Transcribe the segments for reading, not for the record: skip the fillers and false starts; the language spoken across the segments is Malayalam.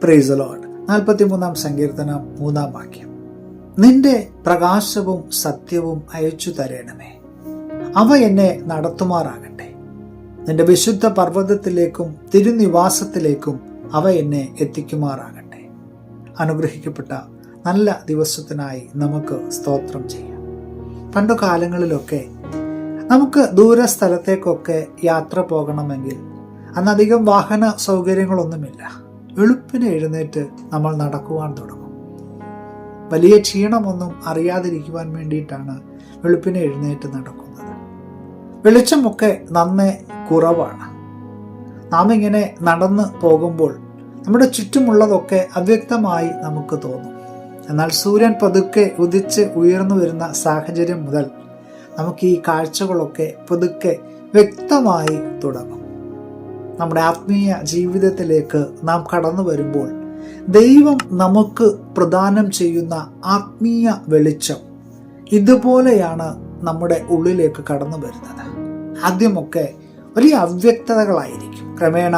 Praise the Lord. 43-ാം സങ്കീർത്തനം 3-ാം വാക്യം. നിന്റെ പ്രകാശവും സത്യവും അയച്ചു തരണമേ, അവ എന്നെ നടത്തുമാറാകട്ടെ. നിന്റെ വിശുദ്ധ പർവ്വതത്തിലേക്കും തിരുനിവാസത്തിലേക്കും അവ എന്നെ എത്തിക്കുമാറാകട്ടെ. അനുഗ്രഹിക്കപ്പെട്ട നല്ല ദിവസത്തിനായി നമുക്ക് സ്തോത്രം ചെയ്യാം. പണ്ടു കാലങ്ങളിലൊക്കെ നമുക്ക് ദൂര സ്ഥലത്തേക്കൊക്കെ യാത്ര പോകണമെങ്കിൽ അന്നധികം വാഹന സൗകര്യങ്ങളൊന്നുമില്ല. വെളുപ്പിന് എഴുന്നേറ്റ് നമ്മൾ നടക്കുവാൻ തുടങ്ങും. വലിയ ക്ഷീണമൊന്നും അറിയാതിരിക്കുവാൻ വേണ്ടിയിട്ടാണ് വെളുപ്പിന് എഴുന്നേറ്റ് നടക്കുന്നത്. വെളിച്ചമൊക്കെ നന്നേ കുറവാണ്. നാം ഇങ്ങനെ നടന്ന് പോകുമ്പോൾ നമ്മുടെ ചുറ്റുമുള്ളതൊക്കെ അവ്യക്തമായി നമുക്ക് തോന്നും. എന്നാൽ സൂര്യൻ പതുക്കെ ഉദിച്ച് ഉയർന്നു വരുന്ന സാഹചര്യം മുതൽ നമുക്ക് ഈ കാഴ്ചകളൊക്കെ പതുക്കെ വ്യക്തമായി തുടങ്ങും. നമ്മുടെ ആത്മീയ ജീവിതത്തിലേക്ക് നാം കടന്നു വരുമ്പോൾ ദൈവം നമുക്ക് പ്രദാനം ചെയ്യുന്ന ആത്മീയ വെളിച്ചം ഇതുപോലെയാണ് നമ്മുടെ ഉള്ളിലേക്ക് കടന്നു വരുന്നത്. ആദ്യമൊക്കെ വലിയ അവ്യക്തതകളായിരിക്കും. ക്രമേണ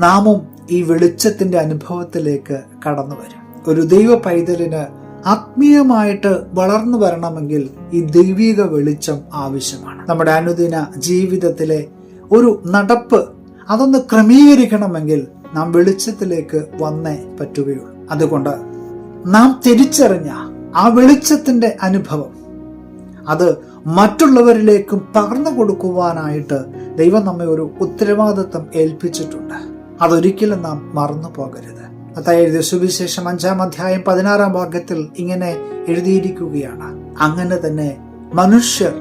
നാമും ഈ വെളിച്ചത്തിന്റെ അനുഭവത്തിലേക്ക് കടന്നു വരും. ഒരു ദൈവ പൈതലിന് ആത്മീയമായിട്ട് വളർന്നു വരണമെങ്കിൽ ഈ ദൈവിക വെളിച്ചം ആവശ്യമാണ്. നമ്മുടെ അനുദിന ജീവിതത്തിലെ ഒരു നടപ്പ് അതൊന്ന് ക്രമീകരിക്കണമെങ്കിൽ നാം വെളിച്ചത്തിലേക്ക് വന്നേ പറ്റുകയുള്ളൂ. അതുകൊണ്ട് നാം തിരിച്ചറിഞ്ഞ ആ വെളിച്ചത്തിന്റെ അനുഭവം അത് മറ്റുള്ളവരിലേക്കും പകർന്നു കൊടുക്കുവാനായിട്ട് ദൈവം നമ്മെ ഒരു ഉത്തരവാദിത്വം ഏൽപ്പിച്ചിട്ടുണ്ട്. അതൊരിക്കലും നാം മറന്നു പോകരുത്. മത്തായി എഴുതിയ സുവിശേഷം 5-ാം അധ്യായം 16-ാം വാക്യത്തിൽ ഇങ്ങനെ എഴുതിയിരിക്കുകയാണ്: അങ്ങനെ തന്നെ മനുഷ്യർ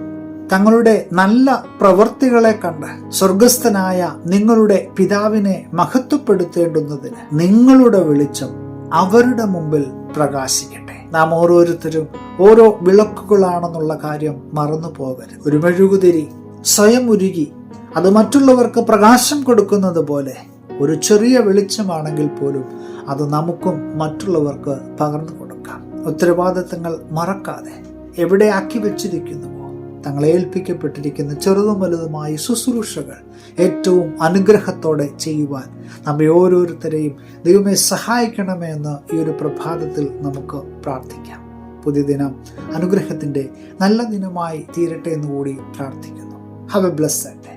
തങ്ങളുടെ നല്ല പ്രവൃത്തികളെ കണ്ട് സ്വർഗസ്ഥനായ നിങ്ങളുടെ പിതാവിനെ മഹത്വപ്പെടുത്തേണ്ടുന്നതിന് നിങ്ങളുടെ വെളിച്ചം അവരുടെ മുമ്പിൽ പ്രകാശിക്കട്ടെ. നാം ഓരോരുത്തരും ഓരോ വിളക്കുകളാണെന്നുള്ള കാര്യം മറന്നു പോകരുത്. ഒരു മെഴുകുതിരി സ്വയം ഉരുകി അത് മറ്റുള്ളവർക്ക് പ്രകാശം കൊടുക്കുന്നത് പോലെ ഒരു ചെറിയ വെളിച്ചമാണെങ്കിൽ പോലും അത് നമുക്കും മറ്റുള്ളവർക്ക് പകർന്നു കൊടുക്കാം. ഉത്തരവാദിത്തങ്ങൾ മറക്കാതെ എവിടെ ആക്കി വെച്ചിരിക്കുന്നുവോ തങ്ങളെ ഏൽപ്പിക്കപ്പെട്ടിരിക്കുന്ന ചെറുതും വലുതുമായ ശുശ്രൂഷകൾ ഏറ്റവും അനുഗ്രഹത്തോടെ ചെയ്യുവാൻ നമ്മെ ഓരോരുത്തരെയും ദൈവമേ സഹായിക്കണമേ എന്ന് ഈ ഒരു പ്രഭാതത്തിൽ നമുക്ക് പ്രാർത്ഥിക്കാം. പുതിയ ദിനം അനുഗ്രഹത്തിന്റെ നല്ല ദിനമായി തീരട്ടെ എന്നുകൂടി പ്രാർത്ഥിക്കുന്നു. Have A blessed day.